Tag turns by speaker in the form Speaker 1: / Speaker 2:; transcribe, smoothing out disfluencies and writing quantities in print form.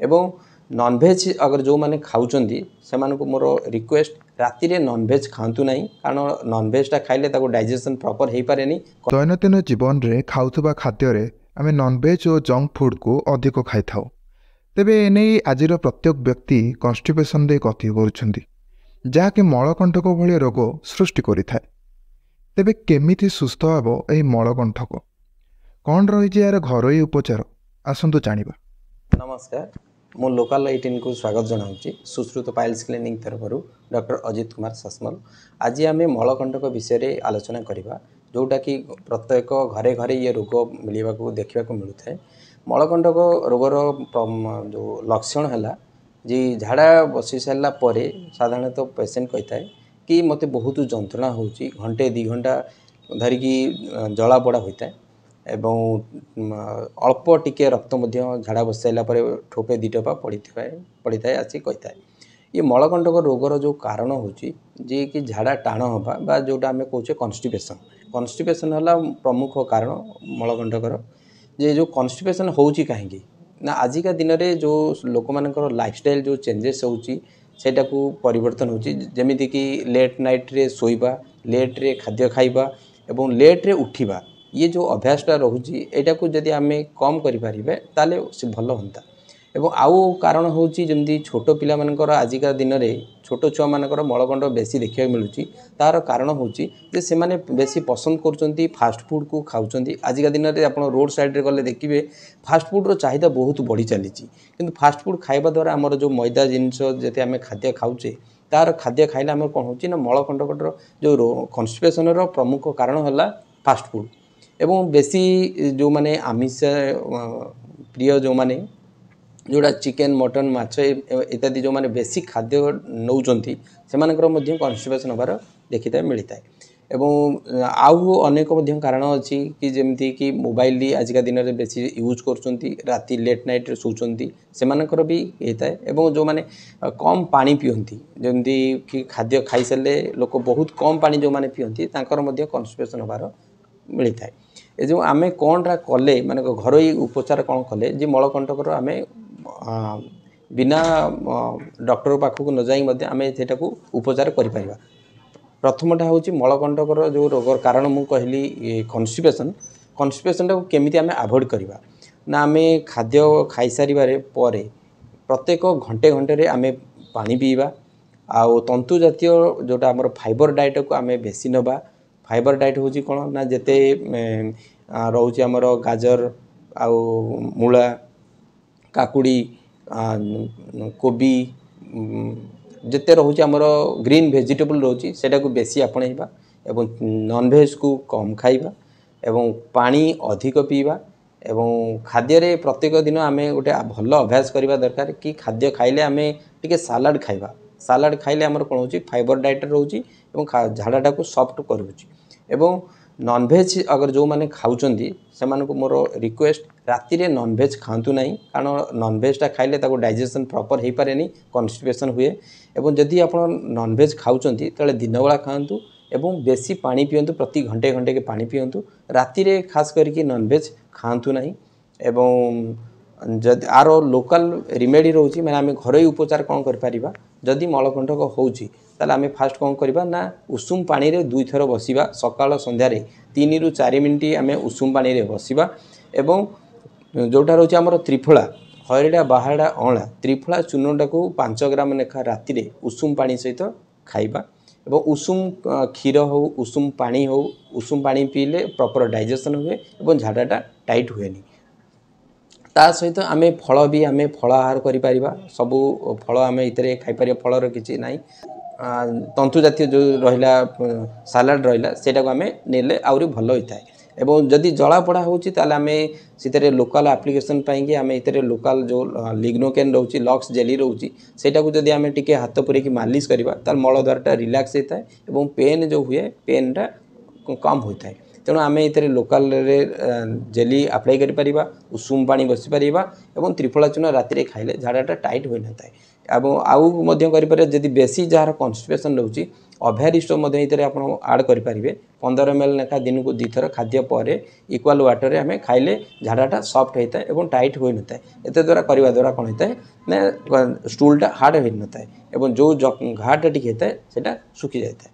Speaker 1: एवं नॉनवेज अगर जो मैंने खाऊंट से मोर रिक्वेस्ट राति रे नॉनवेज खातु ना कारण नॉनवेजटा खाइले डाइजेशन प्रॉपर हो पारे।
Speaker 2: दैनन्दिन जीवन में खाऊा खाद्य आम नॉनवेज और जंक फूड को अधिक खाई था। तेबे एने आज प्रत्येक व्यक्ति कन्स्टिपेशन दे गति करुँच मलकंटक भली रोग सृष्टि करें। तेबे केमिति सुस्थ हेब यह मलकंटक कौन रही यार घरोई उपचार आसतु जानिबा।
Speaker 1: नमस्कार, मु लोकल 18 को स्वागत जनाऊँगी। सुश्रुत पाइल्स क्लिनिक तरफ डॉक्टर अजित कुमार सस्मल। आज आम मलकंटक विषय आलोचना करवा जोटा कि प्रत्येक घरे घरे ये रोग मिलवा देखा मिलू है। मलकंटक रोगर जो लक्षण है जी झाड़ा बसी सारा पर साधारणतः पेसेंट कही था कि मत बहुत जंत्रणा हो घंटे 2 घंटा धरिकी जला पोड़ा होता है एवं अल्प टिके रक्त झाड़ा बस सारा ठोपे 2 टोपा पड़ी था आसी कही था। ये मलकंटक रोगर जो कारण होची जी कि झाड़ा टाण हवा बा जोटा आम कहे कन्स्टिपेशन है प्रमुख कारण मलकंटकर। जे जो कन्स्टिपेशन होची कहीं ना आजिका दिन में जो लोक मानकर लाइफस्टाइल जो चेंजेस होची सेटा को परिवर्तन होची जेमिति कि लेट नाइट रे सोइबा, लेट रे खाद्य खाइबा एवं लेट रे उठिबा। ये जो अभ्यासटा रोची एटा को जदि आमे कम करि पारिबे ताले से भल होंता। एवं आउ कारण होची जमती छोट पिला मानकर आजिका दिन में छोट छुआ मानकर मलकंट बेसी देखा मिलूँ। तार कारण होची जे से माने बेसी पसंद करचंती फास्ट फूड को खाउचंती। आजिका दिन में आप रोड साइड रे गले देखिए फास्ट फूड रो चाहिदा बहुत बढ़ी चली किंतु फास्ट फूड खाइबा द्वारा आमर जो मैदा जिनस जैसे आम खाद्य खाऊचे तार खाद्य खाइले आम कौन हो मलकंटक जो कन्स्टिपेशन रो प्रमुख कारण है फास्ट फूड। एवं बेसी जो माने आमिष प्रिय जो माने जोड़ा चिकेन मटन माछ इत्यादि जो माने बेसी खाद्य नौचंती सेमानकर मध्य कन्स्टिपेशन होबार देखिता मिलता है। एवं आउ अनेक कारण अच्छी कि जमती कि मोबाइल आजिका दिन में बेसी यूज करचंती राति लेट नाइट रे सोचंती सेमानकर भी होता है। एवं जो माने कम पानी पियंती जमती कि खाद्य खाई सारे लोक बहुत कम पानी जो माने पियंती तांकर मध्य कन्स्टिपेशन होबार मिलता है। ए जो आमे कौनटा कले माने घरोई उपचार कौन कले जे मलकंटकर आमे बिना डॉक्टर पाखक न जाई आम सेटा को उपचार करें। प्रथमटा हूँ मलकंटकर जो रोग कारण मु कहली कन्स्टिपेशन को केमिति आमे अवॉइड करवा ना आम खाद्य खाई सारे पर प्रत्येक घंटे घंटे रे आमे पानी पीवा आउ तंतु जातीय जोटा आमर फाइबर डाइट को आमे बेसी नबा। फाइबर डाइट हूँ कौन ना जिते रोचे आमर गाजर आउ मूला काकुड़ी कोबी जिते रोचे आमर ग्रीन वेजिटेबल रोची सेटा को बेसी आपणेबा एवं नॉनवेज को कम खाइबा एवं पानी अधिक पीवा एवं खाद्य रे प्रत्येक दिन आमे गोटे भल अभ्यास करवा दरकार कि खाद्य खाइले आमे टिके सालाड खाइबा। सालाड खाइले आमर कौन होची फाइबर डाइट रोची एवं झाड़ाटा को सॉफ्ट करूची। एवं नॉनवेज अगर जो मैंने खाऊंट से मोर रिक्वेस्ट राति रे नॉनवेज खातु ना कारण नॉनवेजटा खाइले डाइजेशन प्रॉपर हो पारे कन्स्टिपेशन हुए। एवं जदि आप नॉनवेज खाऊंट तेल दिन बेला खातु एवं बेसी पानी पियंतु प्रति घंटे घंटे के पानी पियंतु राति रे खास करके नॉनवेज खातु ना। एवं जदि आर लोकल रिमेडी रोची मैंने आम घरोई उपचार कौन कर जदि मलकंटक होची ताले आमे फास्ट कौन करबा ना उषुम पानी रे 2 थर बसिबा सकाळ संध्यारे 3 रु 4 मिनिट आमे उषुम पानी रे बसिबा एवं जोटा रोची आमर त्रिफला हरिडा बाहाडा अँला त्रिफला चूर्णटा को 5 ग्राम लेखा राति रे उषुम पानी सहित खाइबा एवं उषुम क्षीर हो उषुम पानी पीले प्रॉपर डाइजेशन हुए एवं झाड़ाटा टाइट हुएनी। ता सहित आमे फल भी आमे फल आहार करिपारिबा सबु फल आमे इतरे खाई पारिबा फलर किछि नाही तंतु जातीय जो रहिला सालाड रहिला सेटा को आमे नेले आउरी भल होता है। एवं जदि जला पड़ा होची ताले आमे सितरे लोकल एप्लीकेशन पाइंगे आमे इतरे लोकल जो लिग्नोकेन रोची लक्स जेली रोची सेटा को जदि आमे टिके हाथ पुरे की मालिश करबा तार मल द्वारटा रिलैक्स होता है एवं पेन जो हुए पेनटा कम होता है। तेणु आम ये लोकाल जेली अप्लाई कर उषुम पानी बसी पार एवं त्रिफला चूर्ण राति खाइले झाड़ाटा टाइट हो न था। ଏବଂ आउ मध्य करिपारे जदि बेसी जार कन्स्टिपेशन रोची अभेयर स्टोव मध्य इतरे आपण ऐड करि परिबे 15 ml लेखा दिन को 2 थर खाद्य परे इक्वल वाटर आम खाइले झाड़ाटा सॉफ्ट होता है और टाइट हो न था एते द्वारा करवा द्वारा कौन होता है ना स्टूलटा हार्ड हो न था जो घाटा टी होता है सेटा सुखी जाता है।